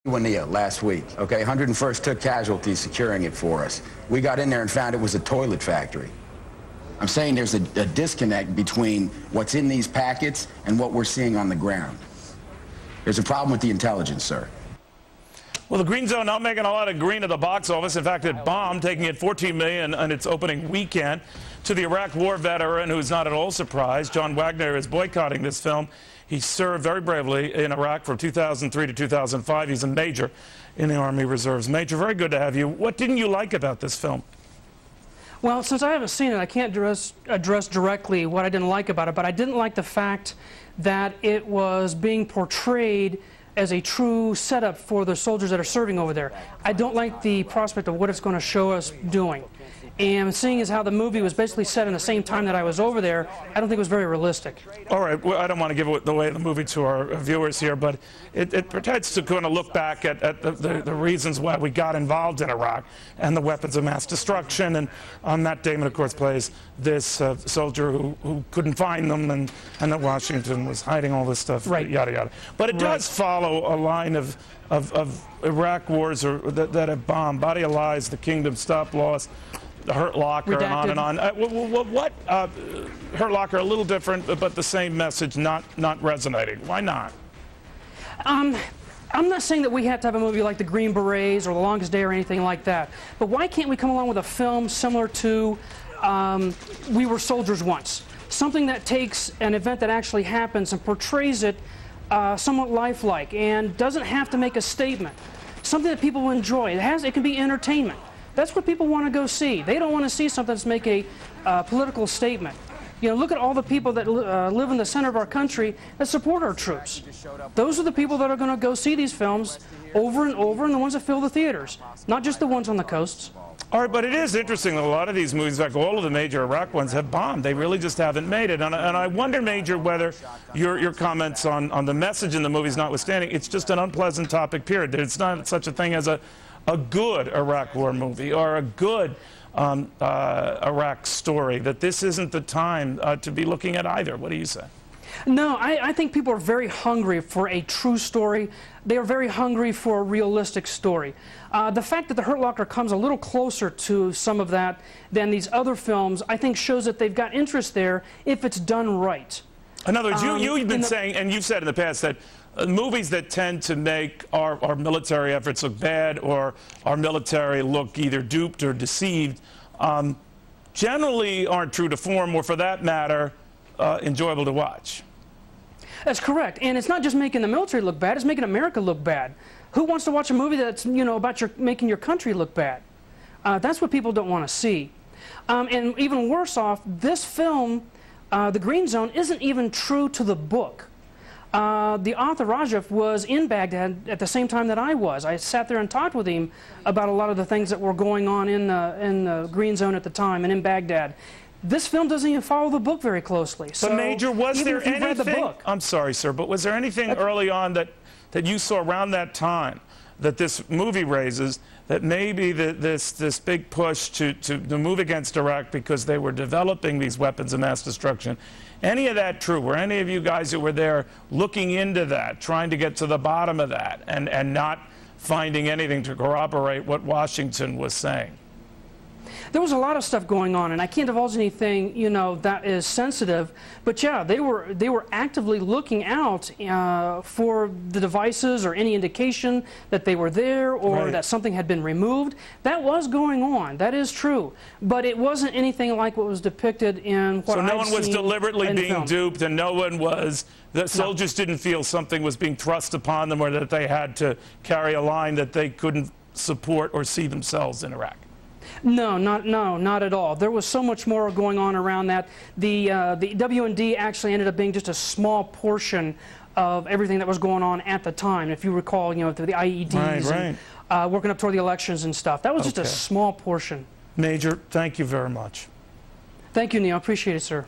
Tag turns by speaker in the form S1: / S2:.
S1: Last week, okay? 101st took casualties securing it for us. We got in there and found it was a toilet factory. I'm saying there's a disconnect between what's in these packets and what we're seeing on the ground. There's a problem with the intelligence, sir.
S2: Well, the Green Zone not making a lot of green at the box office. In fact, it bombed, taking it $14 million on its opening weekend. To the Iraq War veteran who's not at all surprised, John Wagner is boycotting this film. He served very bravely in Iraq from 2003 to 2005. He's a major in the Army Reserves. Major, very good to have you. What didn't you like about this film?
S3: Well, since I haven't seen it, I can't address directly what I didn't like about it, but I didn't like the fact that it was being portrayed as a true setup for the soldiers that are serving over there. I don't like the prospect of what it's going to show us doing. And seeing as how the movie was basically set in the same time that I was over there, I don't think it was very realistic.
S2: All right, well, I don't want to give away the movie to our viewers here, but it pretends to kind of look back at the reasons why we got involved in Iraq and the weapons of mass destruction. And Matt Damon, of course, plays this soldier who couldn't find them, and that Washington was hiding all this stuff, right. Yada, yada. But it does follow a line of Iraq wars that have bombed: Body of Lies, The Kingdom, Stop Loss, The Hurt Locker,
S3: Redacted.
S2: and on and on. Hurt Locker, a little different, but the same message not resonating. Why not?
S3: I'm not saying that we have to have a movie like The Green Berets or The Longest Day or anything like that, but why can't we come along with a film similar to We Were Soldiers Once? Something that takes an event that actually happens and portrays it somewhat lifelike and doesn't have to make a statement. Something that people will enjoy. It can be entertainment. That's what people want to go see. They don't want to see something that's make a political statement. You know, look at all the people that live in the center of our country that support our troops. Those are the people that are going to go see these films over and over, and the ones that fill the theaters, not just the ones on the coasts.
S2: All right, but it is interesting that a lot of these movies, in fact, all of the major Iraq ones have bombed. They really just haven't made it. And I wonder, Major, whether your comments on the message in the movies notwithstanding, it's just an unpleasant topic, period. There's not such a thing as a good Iraq War movie or a good Iraq story, that this isn't the time to be looking at either. What do you say?
S3: No, I think people are very hungry for a true story. They are very hungry for a realistic story. The fact that The Hurt Locker comes a little closer to some of that than these other films, I think shows that they've got interest there if it's done right.
S2: In other words, you've been saying, and you've said in the past, that movies that tend to make our military efforts look bad or our military look either duped or deceived generally aren't true to form, or for that matter, enjoyable to watch.
S3: That's correct. And it's not just making the military look bad, it's making America look bad. Who wants to watch a movie that's, you know, about making your country look bad? That's what people don't want to see. And even worse off, this film, The Green Zone, isn't even true to the book. The author, Rajaf, was in Baghdad at the same time that I was. I sat there and talked with him about a lot of the things that were going on in the Green Zone at the time and in Baghdad. This film doesn't even follow the book very closely. So,
S2: Major, was there anything?
S3: Read the book,
S2: I'm sorry, sir, but was there anything early on that you saw around that time that this movie raises, that maybe this big push to move against Iraq because they were developing these weapons of mass destruction? Any of that true? Were any of you guys who were there looking into that, trying to get to the bottom of that, and not finding anything to corroborate what Washington was saying?
S3: There was a lot of stuff going on, and I can't divulge anything, you know, that is sensitive. But yeah, they were actively looking out for the devices or any indication that they were there or that something had been removed. That was going on. That is true. But it wasn't anything like what was depicted in what I've seen.
S2: So no one was deliberately being duped, and no one was. The soldiers didn't feel something was being thrust upon them, or that they had to carry a line that they couldn't support or see themselves in Iraq.
S3: No, not at all. There was so much more going on around that. The W&D actually ended up being just a small portion of everything that was going on at the time. If you recall, you know, the IEDs and working up toward the elections and stuff. That was just a small portion.
S2: Major, thank you very much.
S3: Thank you, Neil. Appreciate it, sir.